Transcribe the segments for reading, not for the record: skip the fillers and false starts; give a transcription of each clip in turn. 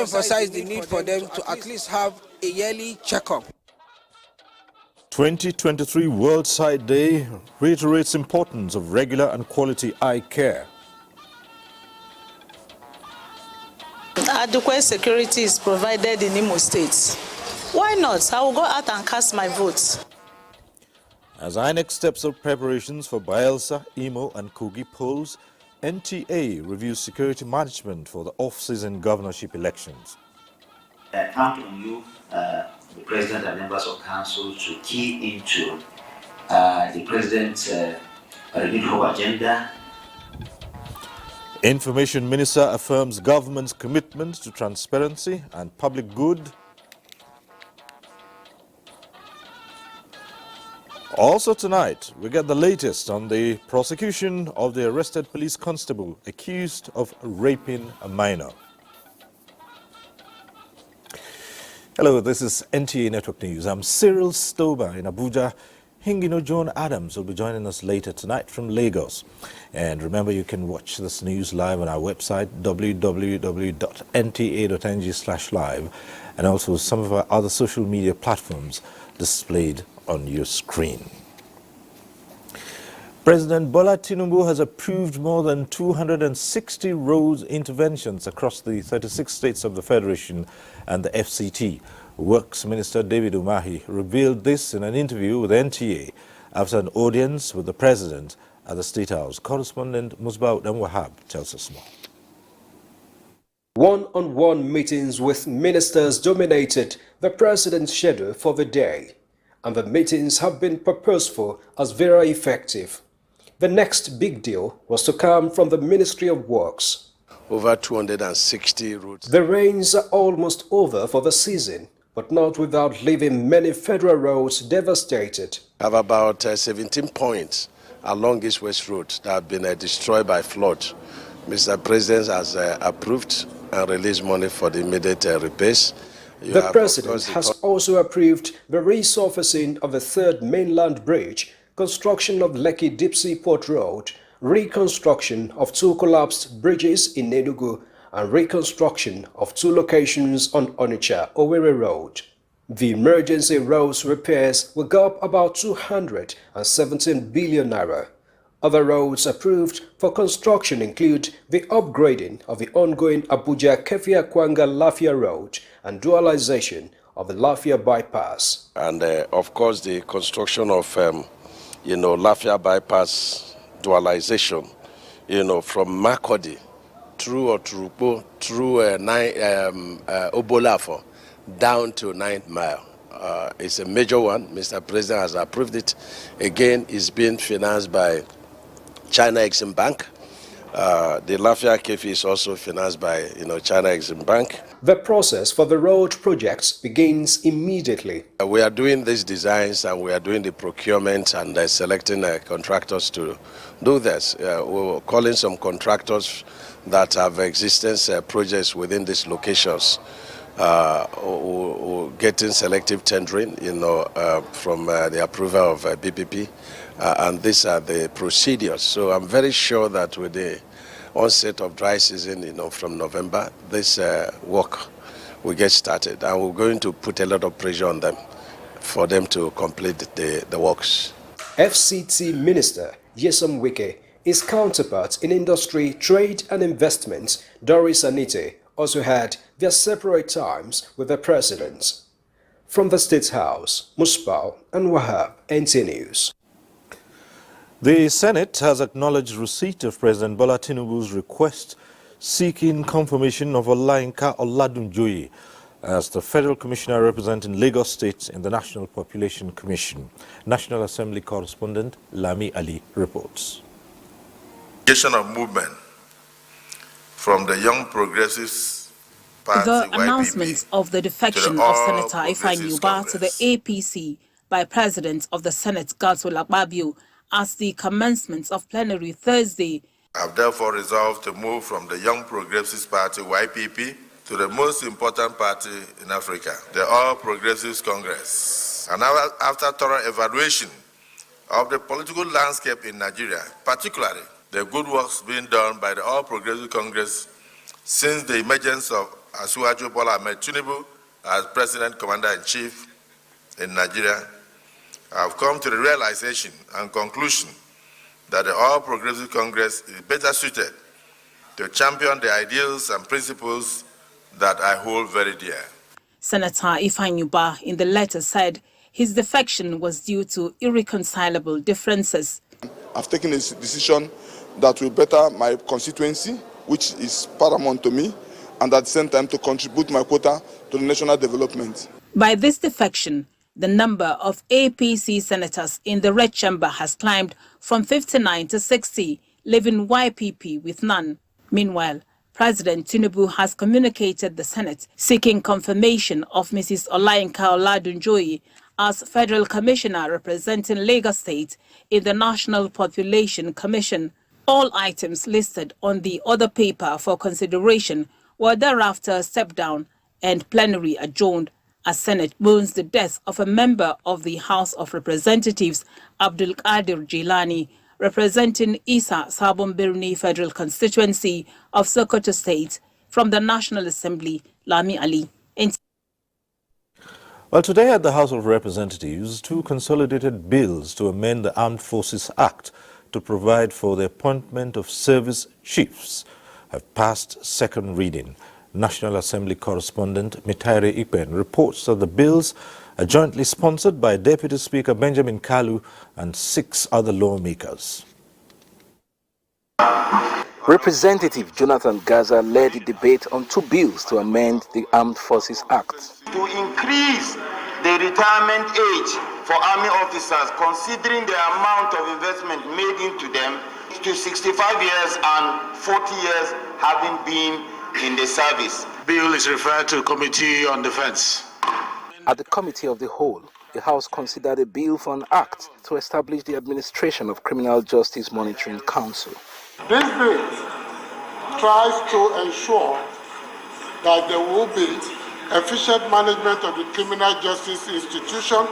emphasized the need for them to at least have a yearly checkup. 2023 World Sight Day reiterates importance of regular and quality eye care. Adequate security is provided in Imo State. Why not? I will go out and cast my vote. As INEC steps up preparations for Bayelsa, Imo and Kogi polls, NTA reviews security management for the off-season governorship elections. I count on you, the President and members of Council, to key into the President's renewed hope agenda. Information Minister affirms government's commitment to transparency and public good. Also tonight, we get the latest on the prosecution of the arrested police constable accused of raping a minor. Hello, this is NTA Network News. I'm Cyril Stober in Abuja. Hingino John Adams will be joining us later tonight from Lagos. And remember, you can watch this news live on our website, www.nta.ng/live, and also some of our other social media platforms displayed on your screen. President Bola Tinubu has approved more than 260 road interventions across the 36 states of the Federation and the FCT. Works Minister David Umahi revealed this in an interview with NTA after an audience with the President at the State House. Correspondent Musbaud Wahab tells us more. One-on-one meetings with ministers dominated the President's schedule for the day, and the meetings have been purposeful as very effective. The next big deal was to come from the Ministry of Works. Over 260 routes. The rains are almost over for the season, but not without leaving many federal roads devastated. I have about 17 points along East West Road that have been destroyed by flood. Mr. President has approved and released money for the immediate repairs. The President has also approved the resurfacing of the third mainland bridge, construction of Lekki Deep Sea Port Road, reconstruction of 2 collapsed bridges in Enugu, and reconstruction of 2 locations on Onitsha-Owerri Road. The emergency roads repairs will go up about 217 billion naira. Other roads approved for construction include the upgrading of the ongoing Abuja-Kefia-Kwanga Lafia Road and dualization of the Lafia Bypass. And of course, the construction of, Lafia Bypass dualization, from Makurdi through Oturupo, through Obolafo, down to 9th Mile. It's a major one. Mr. President has approved it. Again, it's being financed by China Exim Bank. The Lafia Kefi is also financed by, China Exim Bank. The process for the road projects begins immediately. We are doing these designs and we are doing the procurement and selecting contractors to do this. We're calling some contractors that have existence projects within these locations. Getting selective tendering, from the approval of BPP, and these are the procedures. So I'm very sure that with the onset of dry season, from November, this work will get started, and we're going to put a lot of pressure on them for them to complete the works. FCT Minister Nyesom Wike, his counterpart in industry, trade and investment, Doris Anite, also had their separate times with the President. From the State House, Musbau and Wahab, NTA News. The Senate has acknowledged receipt of President Bola Tinubu's request seeking confirmation of Olayinka Oladunjoye as the Federal Commissioner representing Lagos State in the National Population Commission. National Assembly correspondent Lami Ali reports. Of movement from the Young Progressives Party, the YPP, announcement of the defection of Senator Ifeanyi Ubah to the APC by President of the Senate Godswill Akpabio as the commencement of plenary Thursday. I have therefore resolved to move from the Young Progressives Party, YPP, to the most important party in Africa, the All Progressives Congress. And after thorough evaluation of the political landscape in Nigeria, particularly the good works being done by the All Progressive Congress since the emergence of Asiwaju Bola Ahmed Tinubu as President Commander-in-Chief in Nigeria, I have come to the realization and conclusion that the All Progressive Congress is better suited to champion the ideals and principles that I hold very dear. Senator Ifeanyi Ubah in the letter said his defection was due to irreconcilable differences. I've taken a decision that will better my constituency, which is paramount to me, and at the same time to contribute my quota to the national development. By this defection, the number of APC senators in the Red Chamber has climbed from 59 to 60, leaving YPP with none. Meanwhile, President Tinubu has communicated the Senate seeking confirmation of Mrs. Olayinka Oladunjoyi as Federal Commissioner representing Lagos State in the National Population Commission. All items listed on the other paper for consideration were thereafter stepped down and plenary adjourned as Senate mourns the death of a member of the House of Representatives, Abdul Qadir Jilani, representing Isa Sabon Birni Federal Constituency of Sokoto State, from the National Assembly, Lami Ali. Well, today at the House of Representatives, two consolidated bills to amend the Armed Forces Act to provide for the appointment of service chiefs have passed second reading. National Assembly correspondent Mitaire Ikpen reports that the bills are jointly sponsored by Deputy Speaker Benjamin Kalu and 6 other lawmakers. Representative Jonathan Gaza led the debate on 2 bills to amend the Armed Forces Act. To increase the retirement age for army officers, considering the amount of investment made into them, to 65 years and 40 years having been in the service. Bill is referred to Committee on Defense. At the Committee of the Whole, the House considered a bill for an act to establish the administration of Criminal Justice Monitoring Council. This bill tries to ensure that there will be efficient management of the criminal justice institution,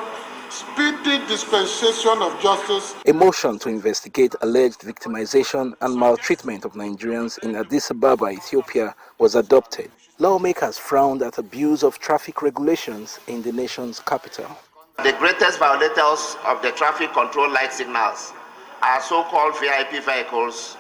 speedy dispensation of justice. A motion to investigate alleged victimization and maltreatment of Nigerians in Addis Ababa, Ethiopia, was adopted. Lawmakers frowned at abuse of traffic regulations in the nation's capital. The greatest violators of the traffic control light signals are so-called VIP vehicles,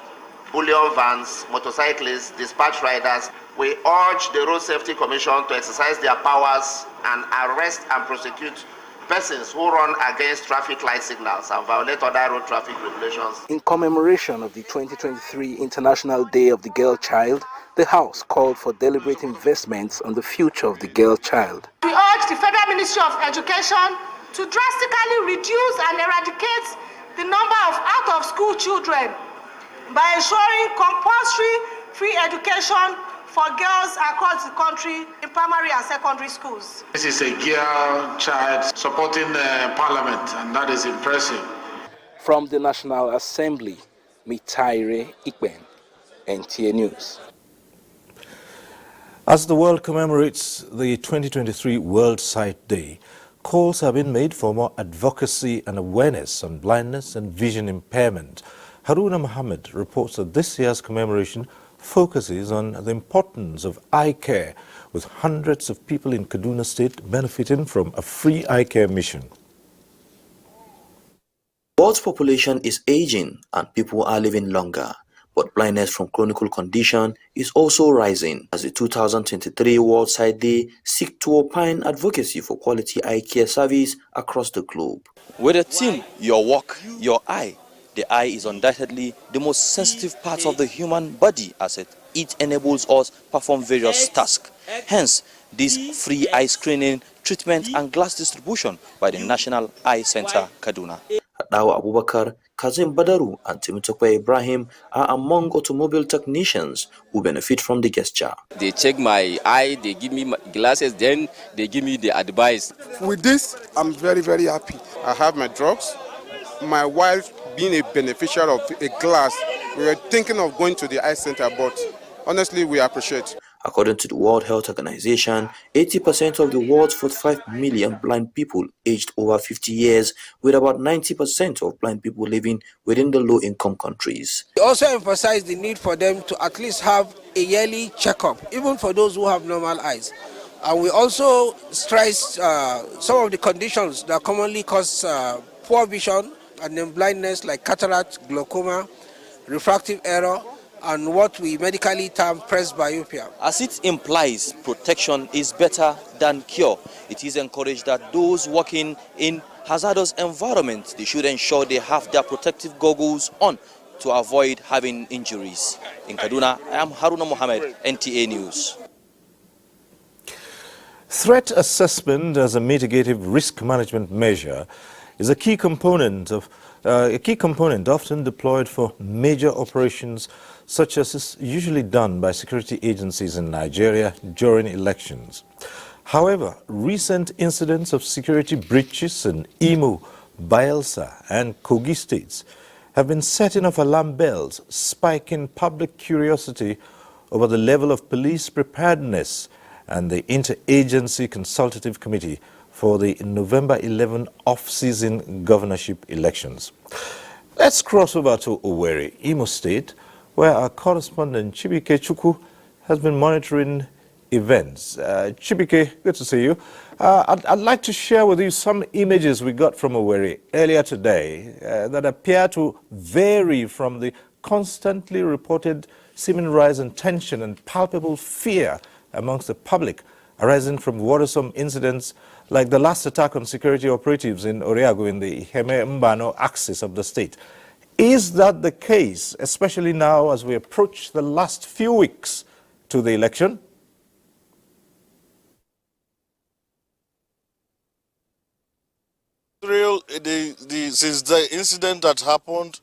bullion vans, motorcyclists, dispatch riders. We urge the Road Safety Commission to exercise their powers and arrest and prosecute persons who run against traffic light signals and violate other road traffic regulations. In commemoration of the 2023 International Day of the Girl Child, the House called for deliberate investments on the future of the girl child. We urge the Federal Ministry of Education to drastically reduce and eradicate the number of out-of-school children by ensuring compulsory free education for girls across the country in primary and secondary schools. This is a girl child supporting Parliament, and that is impressive. From the National Assembly, Mitaire Ikpen, NTA News. As the world commemorates the 2023 World Sight Day, calls have been made for more advocacy and awareness on blindness and vision impairment. Haruna Mohammed reports that this year's commemoration focuses on the importance of eye care, with hundreds of people in Kaduna State benefiting from a free eye care mission. The world's population is aging and people are living longer, but blindness from chronic condition is also rising as the 2023 World Sight Day seeks to opine advocacy for quality eye care service across the globe. With the theme, your walk, your eye, the eye is undoubtedly the most sensitive part of the human body, as it enables us to perform various tasks. Hence, this free eye screening, treatment and glass distribution by the National Eye Center, Kaduna. Dawa Abubakar, Kazim Badaru and Timitokwe Ibrahim are among automobile technicians who benefit from the gesture. They check my eye, they give me my glasses, then they give me the advice. With this, I'm very, very happy. I have my drugs. My wife being a beneficiary of a glass, we were thinking of going to the eye center, but honestly, we appreciate. According to the World Health Organization, 80% of the world's 45 million blind people aged over 50 years, with about 90% of blind people living within the low-income countries. We also emphasize the need for them to at least have a yearly checkup, even for those who have normal eyes. And we also stress some of the conditions that commonly cause poor vision and then blindness, like cataract, glaucoma, refractive error, and what we medically term presbyopia. As it implies, protection is better than cure. It is encouraged that those working in hazardous environments, they should ensure they have their protective goggles on to avoid having injuries. In Kaduna, I am Haruna Mohammed, NTA News. Threat assessment as a mitigative risk management measure is a key component often deployed for major operations, such as is usually done by security agencies in Nigeria during elections. However, recent incidents of security breaches in Imo, Bayelsa, and Kogi states have been setting off alarm bells, spiking public curiosity over the level of police preparedness. And the Interagency Consultative Committee for the November 11 off-season governorship elections. Let's cross over to Owerri, Imo State, where our correspondent Chibike Chukwu has been monitoring events. Chibike, good to see you. I'd like to share with you some images we got from Owerri earlier today that appear to vary from the constantly reported seeming rise in tension and palpable fear amongst the public arising from worrisome incidents like the last attack on security operatives in Oriago in the Iheme-Mbano axis of the state. Is that the case, especially now as we approach the last few weeks to the election? Since the incident that happened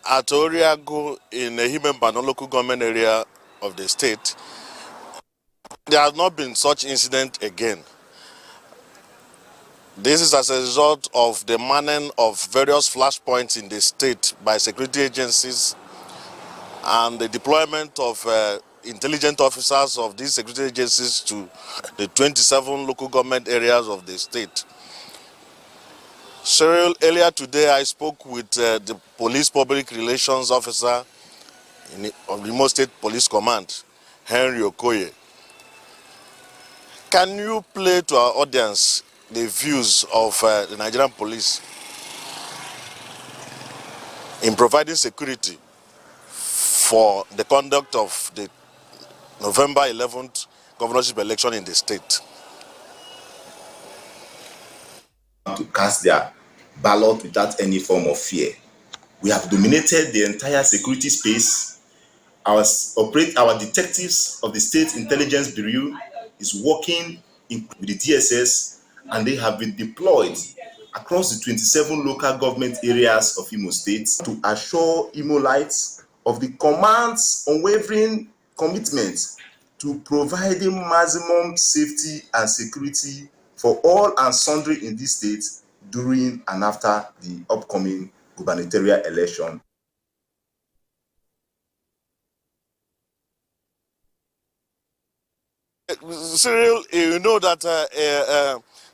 at Oriago in the Iheme-Mbano local government area of the state, there has not been such incident again. This is as a result of the manning of various flashpoints in the state by security agencies and the deployment of intelligent officers of these security agencies to the 27 local government areas of the state. Cyril, earlier today I spoke with the police public relations officer of the Imo State Police Command, Henry Okoye. Can you play to our audience the views of the Nigerian police in providing security for the conduct of the November 11th governorship election in the state? To cast their ballot without any form of fear. We have dominated the entire security space. Our detectives of the State Intelligence Bureau is working with the DSS, and they have been deployed across the 27 local government areas of Imo State to assure Imolites of the command's unwavering commitment to providing maximum safety and security for all and sundry in this state during and after the upcoming gubernatorial election. Cyril, you know that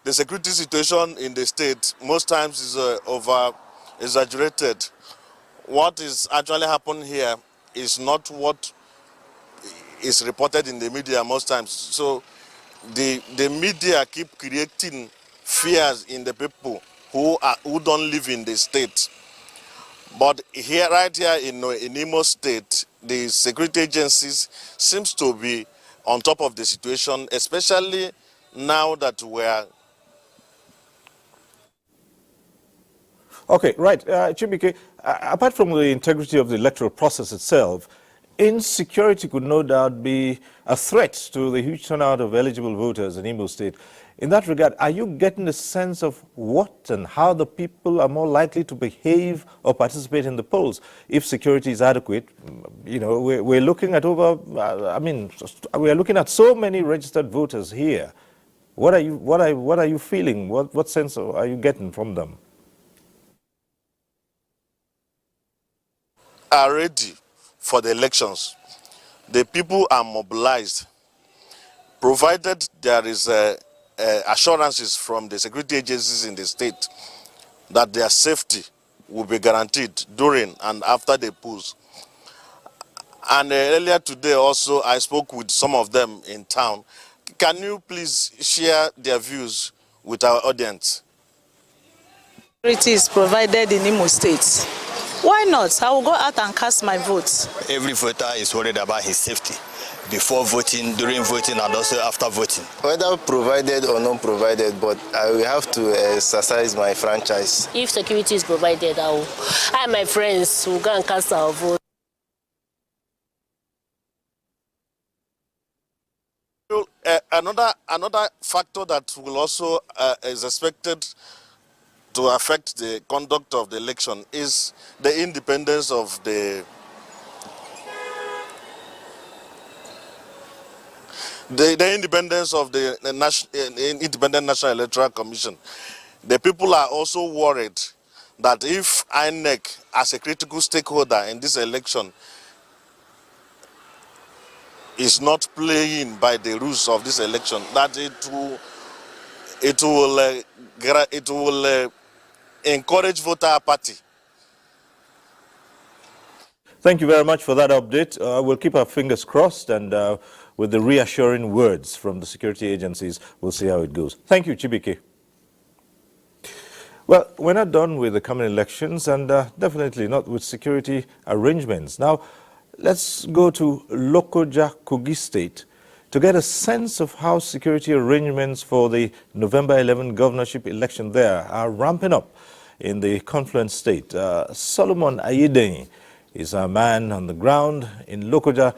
the security situation in the state most times is over-exaggerated. What is actually happening here is not what is reported in the media most times. So the media keep creating fears in the people who don't live in the state. But right here in Imo State, the security agencies seems to be on top of the situation, especially now that we're... Okay, right. Chibike, apart from the integrity of the electoral process itself, insecurity could no doubt be a threat to the huge turnout of eligible voters in Imo State. In that regard, are you getting a sense of what and how the people are more likely to behave or participate in the polls if security is adequate? You know, we're looking at we're looking at so many registered voters here. What are you feeling? What sense are you getting from them? Are ready for the elections. the people are mobilized, provided there is assurances from the security agencies in the state that their safety will be guaranteed during and after the polls. And earlier today also, I spoke with some of them in town. Can you please share their views with our audience? Security is provided in Imo State. Why not? I will go out and cast my vote. Every voter is worried about his safety before voting, during voting, and also after voting. Whether provided or not provided, but I will have to exercise my franchise. If security is provided, I and my friends will go and cast our vote. Another factor that will also is expected to affect the conduct of the election is the independence of the independence of the Independent National Electoral Commission. The people are also worried that if INEC, as a critical stakeholder in this election, is not playing by the rules of this election, that it will encourage voter apathy. Thank you very much for that update. We'll keep our fingers crossed, and with the reassuring words from the security agencies, we'll see how it goes. Thank you, Chibike. Well, we're not done with the coming elections, and definitely not with security arrangements. Now, let's go to Lokoja, Kogi State, to get a sense of how security arrangements for the November 11 governorship election there are ramping up in the confluent state. Solomon Ayedeni is our man on the ground in Lokoja,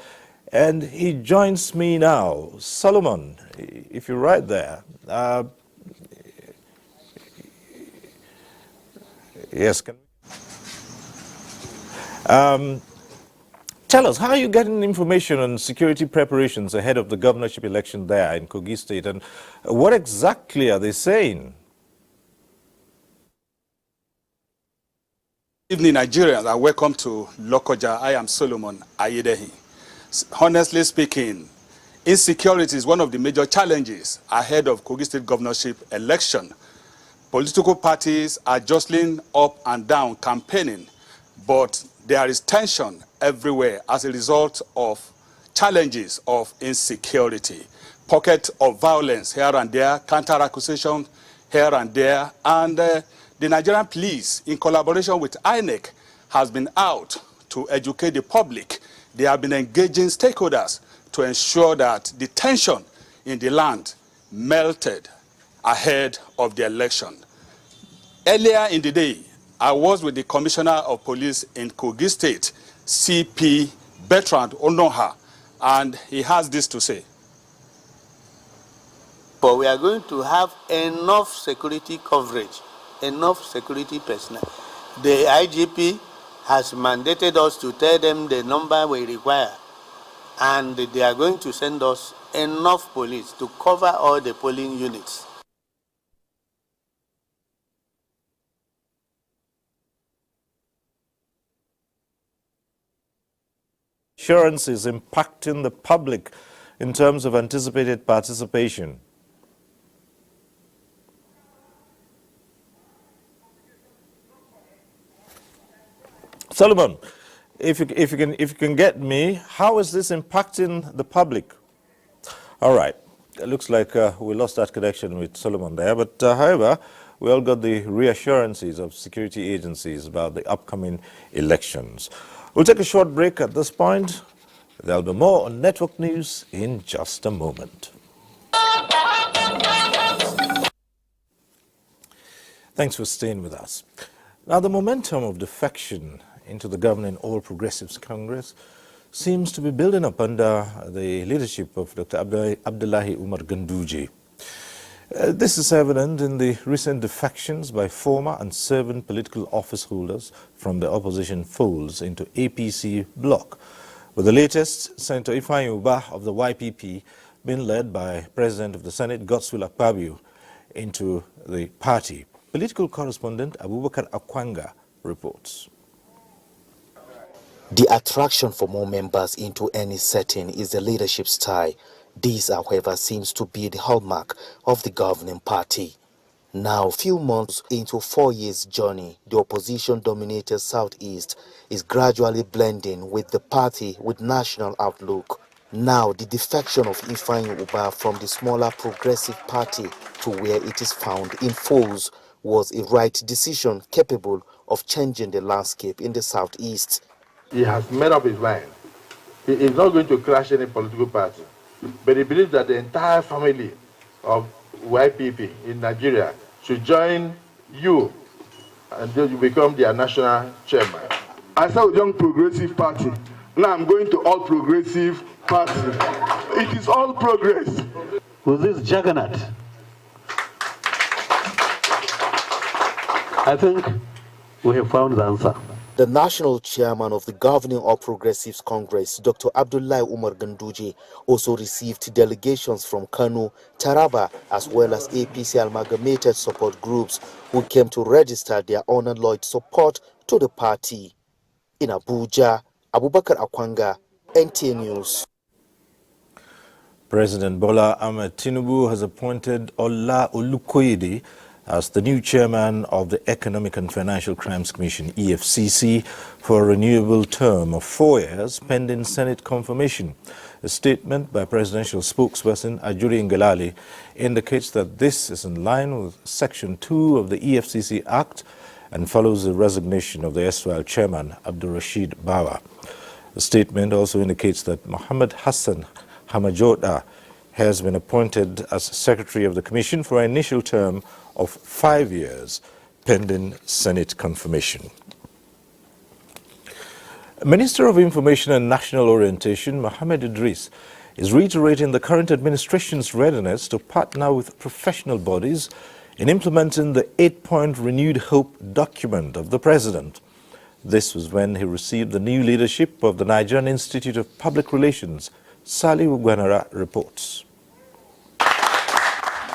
and he joins me now. Solomon, if you're right there. Yes. Tell us, how are you getting information on security preparations ahead of the governorship election there in Kogi State, and what exactly are they saying? Good evening, Nigerians, and welcome to Lokoja. I am Solomon Ayedehi. Honestly speaking, insecurity is one of the major challenges ahead of Kogi State governorship election. Political parties are jostling up and down campaigning, but there is tension everywhere as a result of challenges of insecurity, pockets of violence here and there, counter-accusation here and there, and the Nigerian police, in collaboration with INEC, has been out to educate the public. They have been engaging stakeholders to ensure that the tension in the land melted ahead of the election. Earlier in the day, I was with the Commissioner of Police in Kogi State, CP Bertrand Onoha, and he has this to say. But we are going to have enough security coverage, enough security personnel. The IGP has mandated us to tell them the number we require, and they are going to send us enough police to cover all the polling units. Assurance is impacting the public in terms of anticipated participation. Solomon, if you can get me, how is this impacting the public? All right, it looks like we lost that connection with Solomon there, but however, we all got the reassurances of security agencies about the upcoming elections. We'll take a short break at this point. There'll be more on Network News in just a moment. Thanks for staying with us. Now, the momentum of defection into the governing All Progressives Congress seems to be building up under the leadership of Dr. Abdullahi Umar Ganduje. This is evident in the recent defections by former and serving political office holders from the opposition folds into APC bloc, with the latest, Senator Ifeanyi Ubah of the YPP being led by President of the Senate, Godswill Akpabio, into the party. Political correspondent Abubakar Akwanga reports. The attraction for more members into any setting is the leadership style. This, however, seems to be the hallmark of the governing party. Now, few months into 4 years' journey, the opposition-dominated Southeast is gradually blending with the party with national outlook. Now, the defection of Ifeanyi Ubah from the smaller Progressive Party to where it is found in Foz was a right decision capable of changing the landscape in the Southeast. He has made up his mind. He is not going to crash any political party, but he believes that the entire family of YPP in Nigeria should join you and then you become their national chairman. I started with Young Progressive Party. Now I'm going to All Progressive Party. It is all progress. With this juggernaut, I think we have found the answer. The national chairman of the governing All Progressives Congress, Dr. Abdullahi Umar Ganduje, also received delegations from Kano, Taraba, as well as APC amalgamated support groups who came to register their unalloyed support to the party. In Abuja, Abubakar Akwanga, NTA News. President Bola Ahmed Tinubu has appointed Ola Olukoyede as the new chairman of the Economic and Financial Crimes Commission, EFCC, for a renewable term of 4 years, pending Senate confirmation. A statement by presidential spokesperson Ajuri Ngelale indicates that this is in line with Section 2 of the EFCC Act and follows the resignation of the erstwhile chairman, Abdul Rashid Bawa. The statement also indicates that Mohammed Hassan Hamajoda has been appointed as secretary of the commission for an initial term of 5 years, pending Senate confirmation. Minister of Information and National Orientation, Mohammed Idris, is reiterating the current administration's readiness to partner with professional bodies in implementing the 8-point renewed hope document of the president. This was when he received the new leadership of the Nigerian Institute of Public Relations. Saliu Gwanara reports.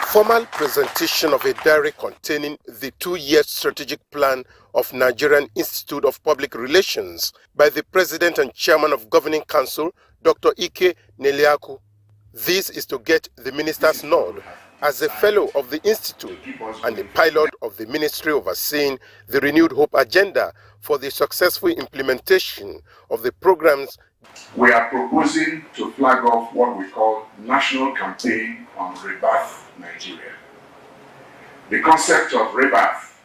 Formal presentation of a diary containing the 2-year strategic plan of Nigerian Institute of Public Relations by the President and Chairman of Governing Council, Dr. Ike Neliaku. This is to get the minister's nod as a fellow of the Institute and a pilot of the ministry overseeing the Renewed Hope agenda for the successful implementation of the programs. We are proposing to flag off what we call National Campaign on Rebirth Nigeria. The concept of rebirth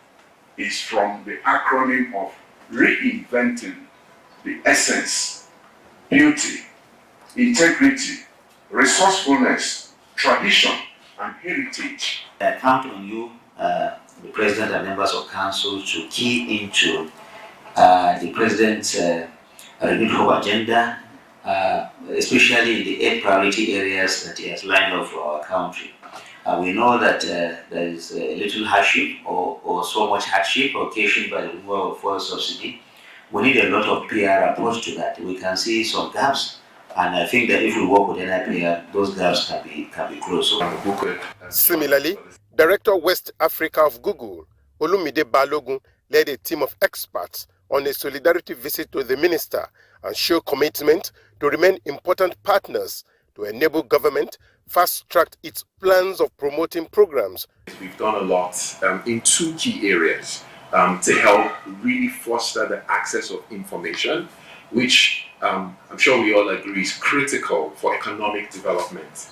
is from the acronym of reinventing the essence, beauty, integrity, resourcefulness, tradition, and heritage. I count on you, the President and members of Council, to key into the President's Renewed Hope agenda, especially in the 8 priority areas that he has lined up for our country. We know that there is a little hardship or so much hardship occasioned by the removal of fuel subsidy. We need a lot of PR approach to that. We can see some gaps, and I think that if we work with NIPR, those gaps can be closed. Similarly, Director West Africa of Google, Olumide Balogun, led a team of experts on a solidarity visit to the minister and show commitment to remain important partners to enable government fast-track its plans of promoting programs. We've done a lot in 2 key areas to help really foster the access of information, which I'm sure we all agree is critical for economic development.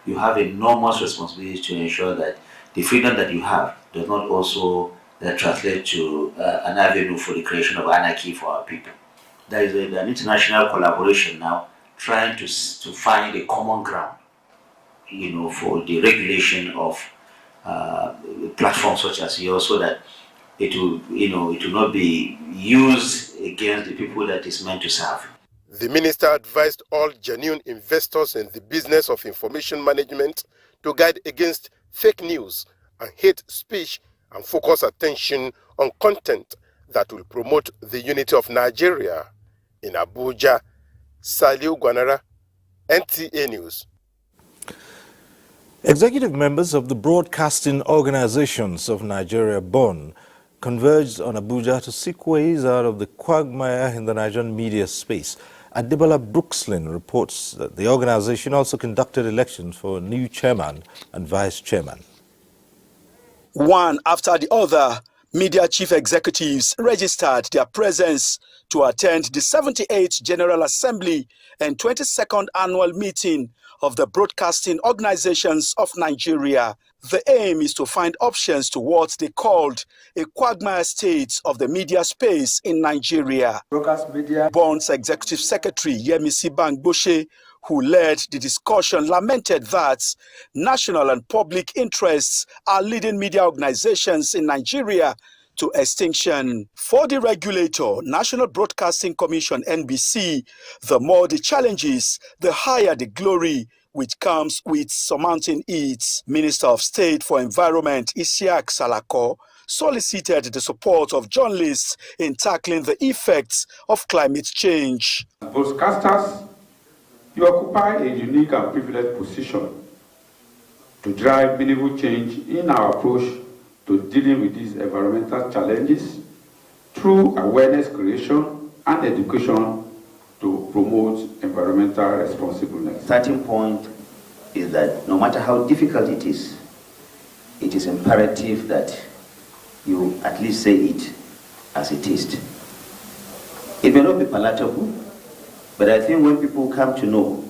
You have enormous responsibility to ensure that the freedom that you have does not also translate to an avenue for the creation of anarchy for our people. There is an international collaboration now trying to find a common ground, for the regulation of platforms such as yours, so that it will not be used against the people that is meant to serve. The minister advised all genuine investors in the business of information management to guard against fake news and hate speech and focus attention on content that will promote the unity of Nigeria. In Abuja, Saliu Gwanara, NTA News. Executive members of the Broadcasting Organizations of Nigeria, BON, converged on Abuja to seek ways out of the quagmire in the Nigerian media space. Adebola Brookslin reports that the organization also conducted elections for a new chairman and vice chairman. One after the other, media chief executives registered their presence to attend the 78th General Assembly and 22nd Annual Meeting of the Broadcasting Organizations of Nigeria. The aim is to find options to what they called a quagmire state of the media space in Nigeria. Bond's Executive Secretary Yemisi Bangboshe, who led the discussion, lamented that national and public interests are leading media organizations in Nigeria to extinction. For the regulator, National Broadcasting Commission (NBC), the more the challenges, the higher the glory, which comes with surmounting it. Minister of State for Environment Isiaq Salako solicited the support of journalists in tackling the effects of climate change. Broadcasters, you occupy a unique and privileged position to drive meaningful change in our approach to dealing with these environmental challenges through awareness creation and education to promote environmental responsibleness. Starting point is that no matter how difficult it is imperative that you at least say it as it is. It may not be palatable, but I think when people come to know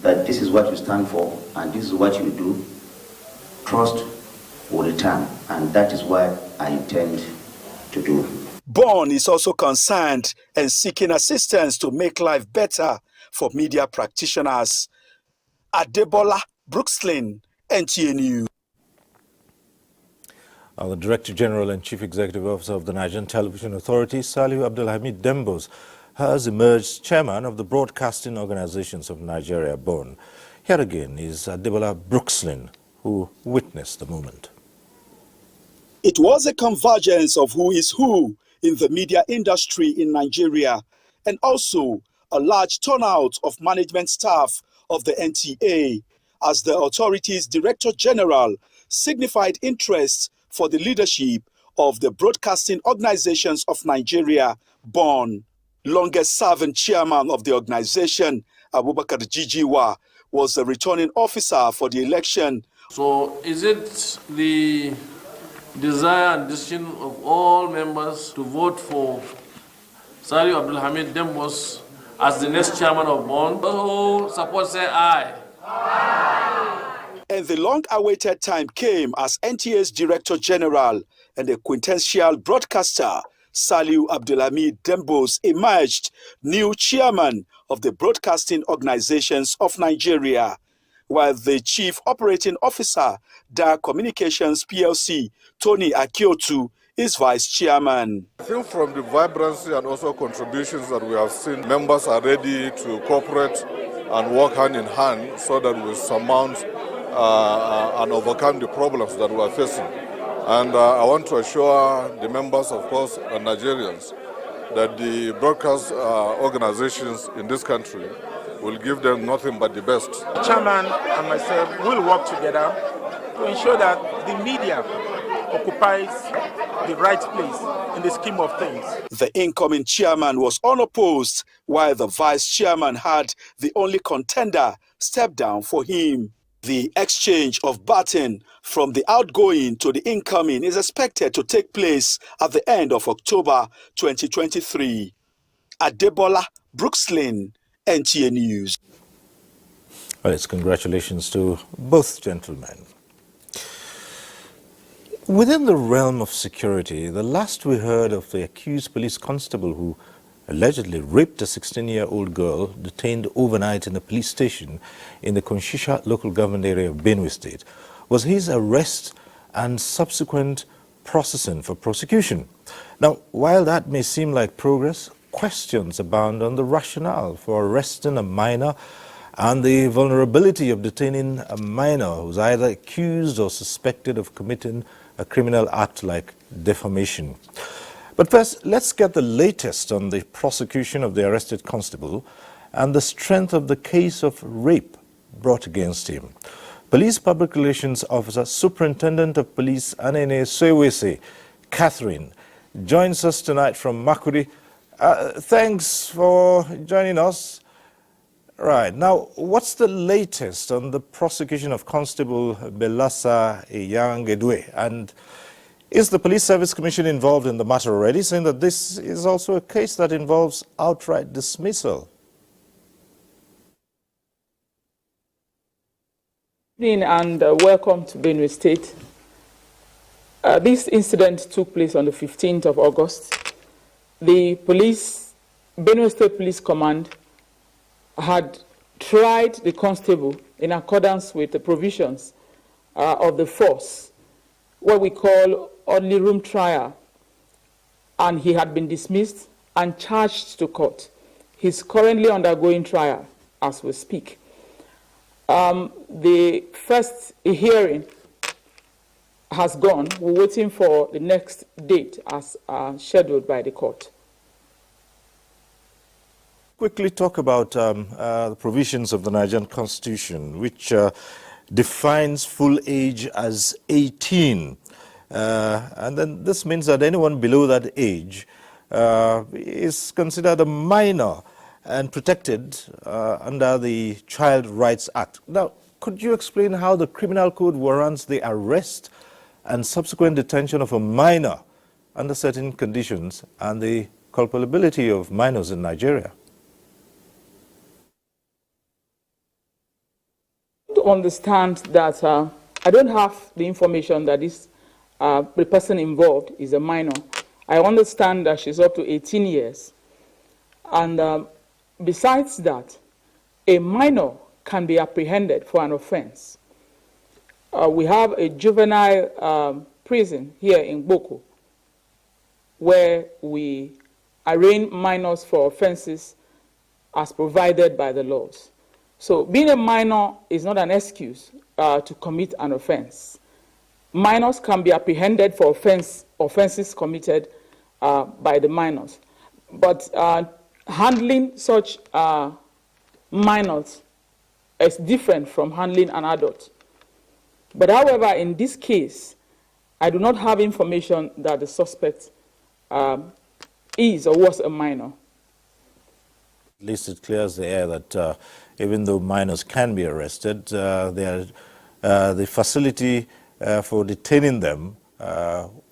that this is what you stand for and this is what you do, trust will return, and that is what I intend to do. Bond is also concerned and seeking assistance to make life better for media practitioners. Adebola Brookslin, NTA News. The Director General and Chief Executive Officer of the Nigerian Television Authority, Saliu Abdulhamid Dembos, has emerged chairman of the Broadcasting Organizations of Nigeria, BON. Here again is Adebola Brookslin, who witnessed the moment. It was a convergence of who is who in the media industry in Nigeria, and also a large turnout of management staff of the NTA, as the authority's Director General signified interest for the leadership of the Broadcasting Organizations of Nigeria, BON. Longest-serving chairman of the organization, Abubakar Jijiwa, was the returning officer for the election. So is it the desire and decision of all members to vote for Saliu Abdulhamid Dembos as the next chairman of BON? Those who support say aye. And the long-awaited time came as NTA's Director General and the quintessential broadcaster, Saliu Abdulhamid Dembos, emerged new chairman of the Broadcasting Organizations of Nigeria, while the Chief Operating Officer, DAR Communications PLC, Tony Akiotu, is vice chairman. I think from the vibrancy and also contributions that we have seen, members are ready to cooperate and work hand in hand so that we surmount and overcome the problems that we are facing. And I want to assure the members, of course, and Nigerians, that the broadcast organizations in this country will give them nothing but the best. The chairman and myself will work together to ensure that the media occupies the right place in the scheme of things. The incoming chairman was unopposed, while the vice chairman had the only contender step down for him. The exchange of baton from the outgoing to the incoming is expected to take place at the end of October 2023. Adebola Brookslin, NTA News. Well, it's congratulations to both gentlemen. Within the realm of security, the last we heard of the accused police constable who allegedly raped a 16-year-old girl detained overnight in a police station in the Konshisha local government area of Benue State was his arrest and subsequent processing for prosecution. Now, while that may seem like progress, questions abound on the rationale for arresting a minor and the vulnerability of detaining a minor who's either accused or suspected of committing a criminal act like defamation. But first, let's get the latest on the prosecution of the arrested constable and the strength of the case of rape brought against him. Police Public Relations Officer, Superintendent of Police Anene Sewese, Catherine joins us tonight from Makudi. Thanks for joining us. Right, now, what's the latest on the prosecution of Constable Belasa Iyangedwe? And is the Police Service Commission involved in the matter already, saying that this is also a case that involves outright dismissal? Good evening and welcome to Benue State. This incident took place on the 15th of August. The Benue State Police Command had tried the constable in accordance with the provisions of the force, what we call only room trial, and he had been dismissed and charged to court. He's currently undergoing trial as we speak. The first hearing has gone. We're waiting for the next date as scheduled by the court. Quickly talk about the provisions of the Nigerian Constitution, which defines full age as 18. And then this means that anyone below that age is considered a minor and protected under the Child Rights Act. Now, could you explain how the Criminal Code warrants the arrest and subsequent detention of a minor under certain conditions and the culpability of minors in Nigeria? To understand that I don't have the information that the person involved is a minor. I understand that she's up to 18 years. And besides that, a minor can be apprehended for an offense. We have a juvenile prison here in Boko where we arraign minors for offenses as provided by the laws. So being a minor is not an excuse to commit an offense. Minors can be apprehended for offenses committed by the minors. But handling such minors is different from handling an adult. But however, in this case, I do not have information that the suspect is or was a minor. At least it clears the air that even though minors can be arrested, the facility for detaining them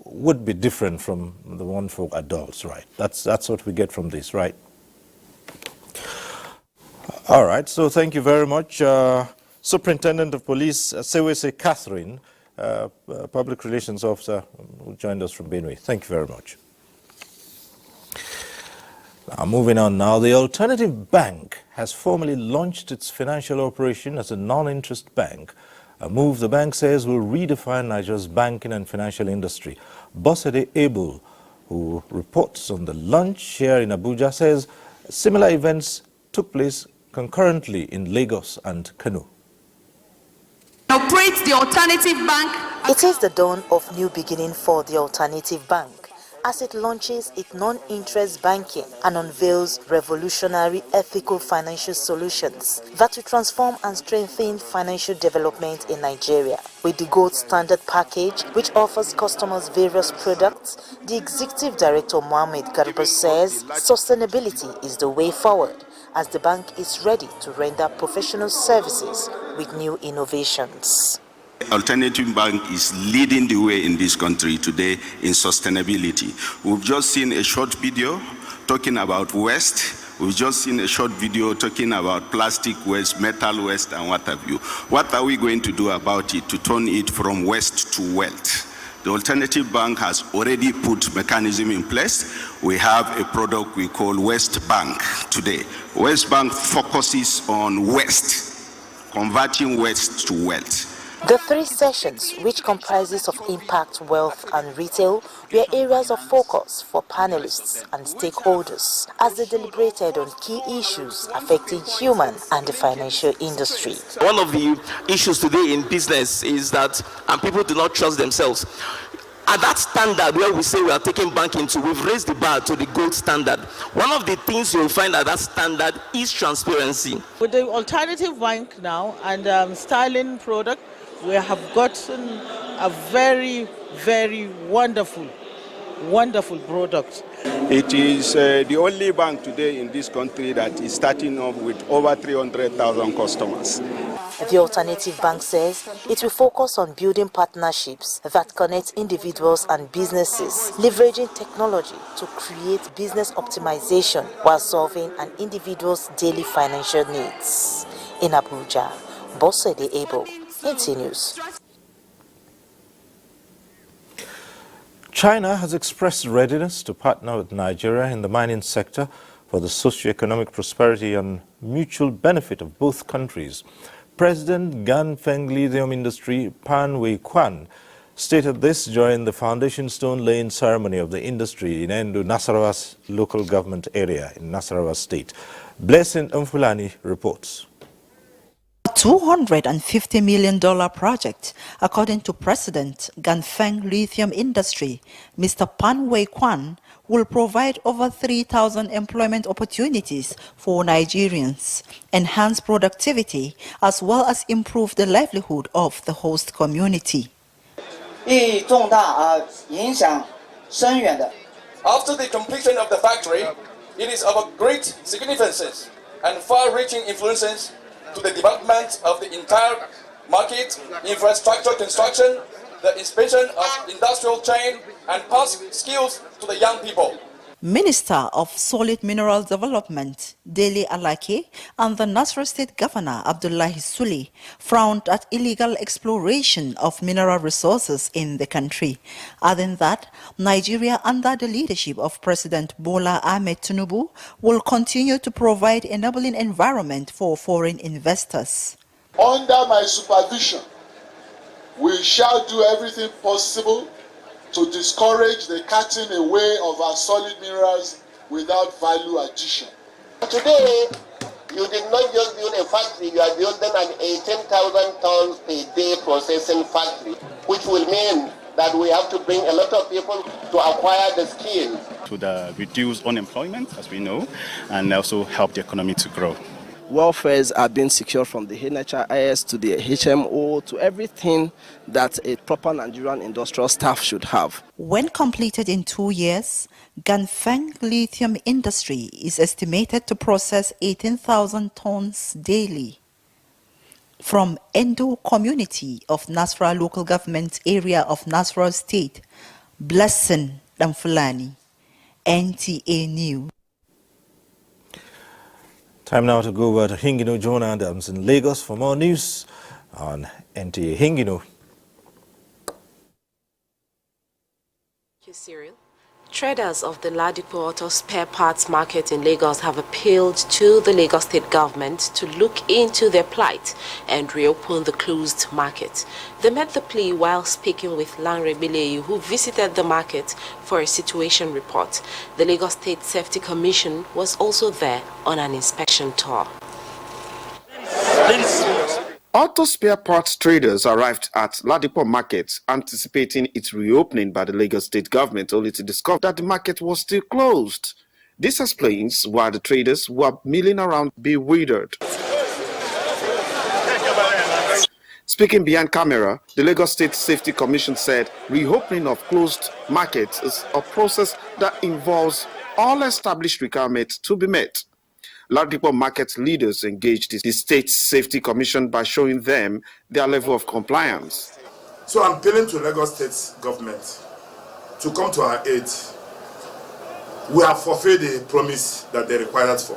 would be different from the one for adults, right? That's what we get from this, right? All right, so thank you very much. Superintendent of Police, Sewese Catherine, Public Relations Officer, who joined us from Benue. Thank you very much. Now, moving on now, the Alternative Bank has formally launched its financial operation as a non-interest bank, a move the bank says will redefine Nigeria's banking and financial industry. Bosede Abel, who reports on the launch here in Abuja, says similar events took place concurrently in Lagos and Kano. Operate the Alternative Bank. It is the dawn of new beginning for the Alternative Bank as it launches its non-interest banking and unveils revolutionary ethical financial solutions that will transform and strengthen financial development in Nigeria. With the gold standard package, which offers customers various products, the executive director Mohammed Garba says sustainability is the way forward, as the bank is ready to render professional services with new innovations. Alternative Bank is leading the way in this country today in sustainability. We've just seen a short video talking about waste. We've just seen a short video talking about plastic waste, metal waste, and what have you. What are we going to do about it to turn it from waste to wealth? The Alternative Bank has already put mechanism in place. We have a product we call Waste Bank today. Waste Bank focuses on waste, converting waste to wealth. The three sessions, which comprises of impact, wealth and retail, were areas of focus for panelists and stakeholders as they deliberated on key issues affecting human and the financial industry. One of the issues today in business is that people do not trust themselves. At that standard where we say we are taking banking to, we've raised the bar to the gold standard. One of the things you'll find at that standard is transparency. With the Alternative Bank now and styling product, we have gotten a very, very wonderful wonderful product. It is the only bank today in this country that is starting off with over 300,000 customers. The Alternative Bank says it will focus on building partnerships that connect individuals and businesses, leveraging technology to create business optimization while solving an individual's daily financial needs. In Abuja, Bosede Ebo, NTA News. China has expressed readiness to partner with Nigeria in the mining sector for the socio-economic prosperity and mutual benefit of both countries. President Ganfeng Lithium Industry Pan Wei-kwan stated this during the foundation stone laying ceremony of the industry in Endo, Nasarawa's local government area in Nasarawa State. Blessing Mfulani reports. $250 million project, according to President Ganfeng Lithium Industry, Mr. Pan Wei-kwan, will provide over 3,000 employment opportunities for Nigerians, enhance productivity, as well as improve the livelihood of the host community. After the completion of the factory, it is of great significance and far-reaching influences to the development of the entire market, infrastructure construction, the expansion of industrial chain, and pass skills to the young people. Minister of Solid Mineral Development, Dele Alake, and the Nasarawa State Governor, Abdullahi Sule, frowned at illegal exploration of mineral resources in the country, adding that Nigeria, under the leadership of President Bola Ahmed Tinubu, will continue to provide enabling environment for foreign investors. Under my supervision, we shall do everything possible to discourage the cutting away of our solid minerals without value addition. Today, you did not just build a factory, you are building an 18,000 tons per day processing factory, which will mean that we have to bring a lot of people to acquire the skills. To reduce unemployment, as we know, and also help the economy to grow. Welfares are being secured from the NHIS to the HMO to everything that a proper Nigerian industrial staff should have. When completed in 2 years, Ganfeng Lithium Industry is estimated to process 18,000 tons daily. From Endo community of Nasarawa local government area of Nasarawa State, Blessing Mfulani, NTA News. Time now to go over to Hingino. John Adams in Lagos for more news on NTA. Hingino. Thank you, Cyril. Traders of the Ladipo Auto Spare Parts Market in Lagos have appealed to the Lagos State government to look into their plight and reopen the closed market. They made the plea while speaking with Lanre Bileyu, who visited the market for a situation report. The Lagos State Safety Commission was also there on an inspection tour. Auto spare parts traders arrived at Ladipo Market anticipating its reopening by the Lagos State government, only to discover that the market was still closed. This explains why the traders were milling around bewildered. Speaking behind camera, the Lagos State Safety Commission said reopening of closed markets is a process that involves all established requirements to be met. Ladipo market leaders engaged the State Safety Commission by showing them their level of compliance. So I'm appealing to Lagos State government to come to our aid. We have fulfilled the promise that they required us for.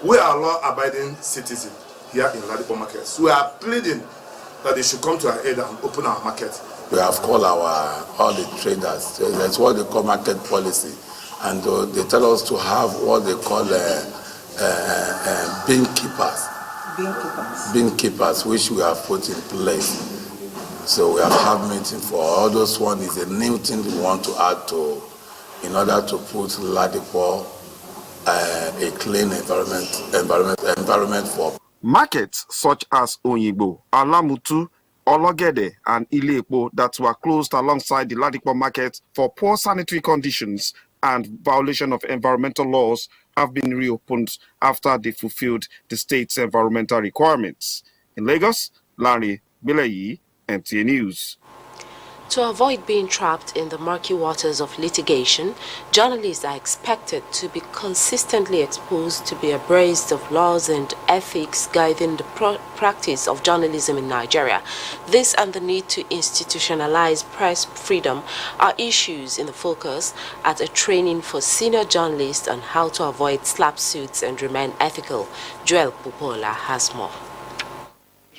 We are law-abiding citizens here in Ladipo markets. We are pleading that they should come to our aid and open our market. We have called all the traders. That's what they call market policy, and they tell us to have what they call bin keepers, which we have put in place. So we have had meeting for all those. One is a new thing we want to add to, in order to put Ladipo a clean environment for. Markets such as Onyibo, Alamutu, Ologede, and Ilepo that were closed alongside the Ladipo market for poor sanitary conditions and violation of environmental laws have been reopened after they fulfilled the state's environmental requirements. In Lagos, Larry Bileyi, NTA News. To avoid being trapped in the murky waters of litigation, journalists are expected to be consistently exposed to be abreast of laws and ethics guiding the practice of journalism in Nigeria. This and the need to institutionalize press freedom are issues in the focus at a training for senior journalists on how to avoid slap suits and remain ethical. Joel Pupola has more.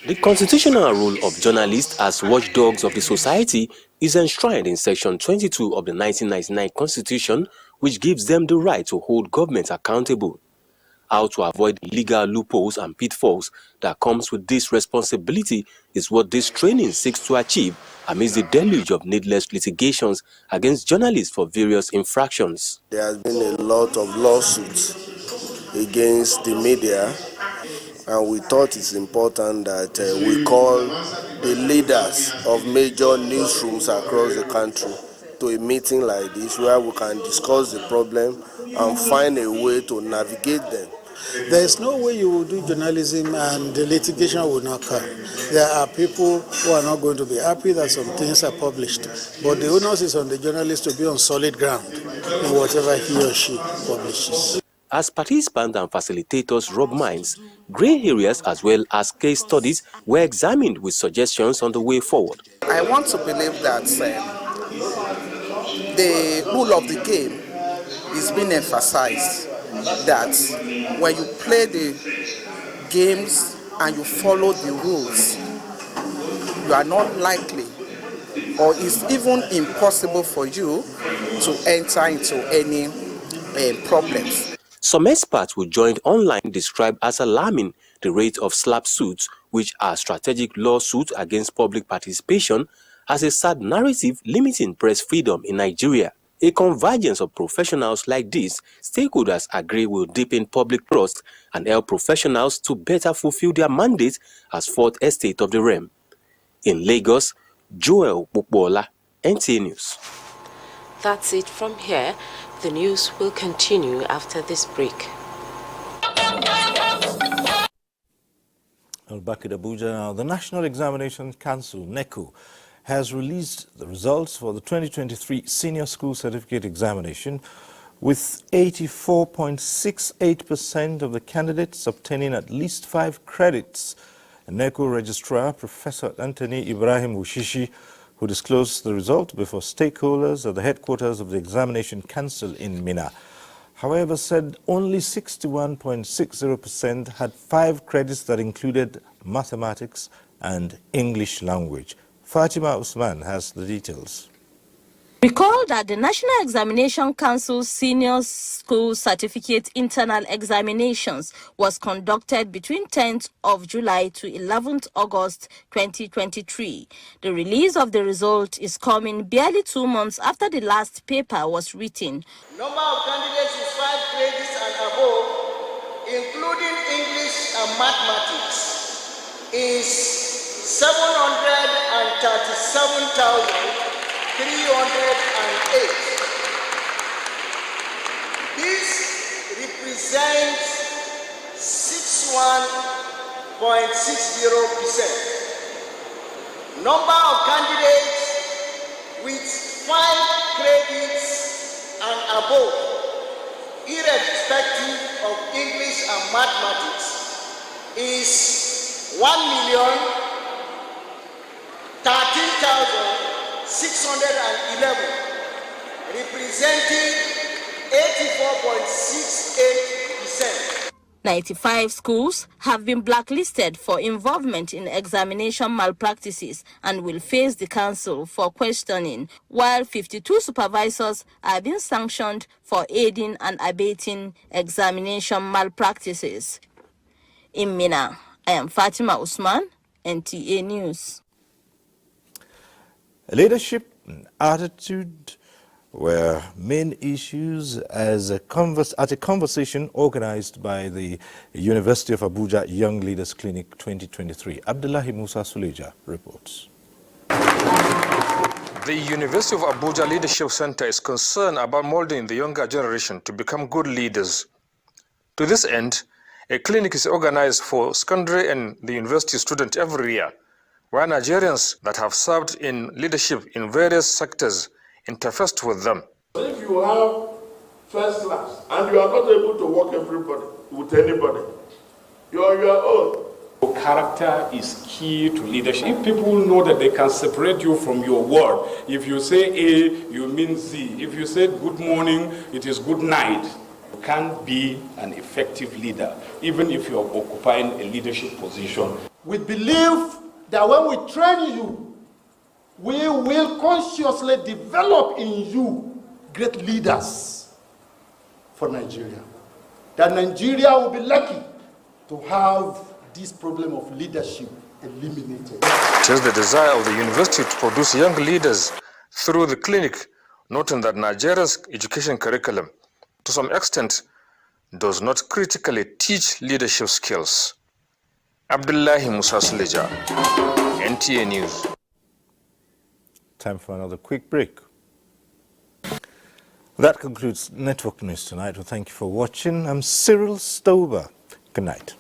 The constitutional role of journalists as watchdogs of the society is enshrined in Section 22 of the 1999 Constitution, which gives them the right to hold governments accountable. How to avoid legal loopholes and pitfalls that comes with this responsibility is what this training seeks to achieve amidst the deluge of needless litigations against journalists for various infractions. There has been a lot of lawsuits against the media, and we thought it's important that we call the leaders of major newsrooms across the country to a meeting like this where we can discuss the problem and find a way to navigate them. There is no way you will do journalism and the litigation will not come. There are people who are not going to be happy that some things are published, but the onus is on the journalist to be on solid ground in whatever he or she publishes. As participants and facilitators rub minds, grey areas as well as case studies were examined with suggestions on the way forward. I want to believe that the rule of the game is being emphasized, that when you play the games and you follow the rules, you are not likely, or it's even impossible for you to enter into any problems. Some experts who joined online described as alarming the rate of slap suits, which are strategic lawsuits against public participation, as a sad narrative limiting press freedom in Nigeria. A convergence of professionals like this, stakeholders agree will deepen public trust and help professionals to better fulfill their mandate as fourth estate of the realm. In Lagos, Joel Pupola, NTA News. That's it from here. The news will continue after this break. Well, back at Abuja now, the National Examination Council, NECO, has released the results for the 2023 Senior School Certificate Examination, with 84.68% of the candidates obtaining at least 5 credits. NECO Registrar Professor Anthony Ibrahim Wushishi, who disclosed the result before stakeholders at the headquarters of the Examination Council in Minna, however, said only 61.60% had 5 credits that included mathematics and English language. Fatima Usman has the details. Recall that the National Examination Council's Senior School Certificate Internal Examinations was conducted between 10th of July to 11th August 2023. The release of the result is coming barely 2 months after the last paper was written. Number of candidates is 5 credits and above, including English and mathematics, is 737,308. This represents 61.60%. Number of candidates with 5 credits and above, irrespective of English and mathematics, is 1,013,611, representing 84.68%. 95 schools have been blacklisted for involvement in examination malpractices and will face the council for questioning, while 52 supervisors are being sanctioned for aiding and abetting examination malpractices. In Minna, I am Fatima Usman, NTA News. Leadership and attitude were main issues at a conversation organized by the University of Abuja Young Leaders Clinic 2023. Abdullahi Musa Suleja reports. The University of Abuja Leadership Center is concerned about molding the younger generation to become good leaders. To this end, a clinic is organized for secondary and the university students every year, where Nigerians that have served in leadership in various sectors interfaced with them. If you have first class and you are not able to work with anybody, you are your own. Character is key to leadership. If people know that they can separate you from your word, if you say A, you mean Z. If you say good morning, it is good night. You can't be an effective leader, even if you are occupying a leadership position. We believe that when we train you, we will consciously develop in you great leaders for Nigeria. That Nigeria will be lucky to have this problem of leadership eliminated. It is the desire of the university to produce young leaders through the clinic, noting that Nigeria's education curriculum, to some extent, does not critically teach leadership skills. Abdullahi Musa Suleja, NTA News. Time for another quick break. That concludes Network News tonight. Well, thank you for watching. I'm Cyril Stober. Good night.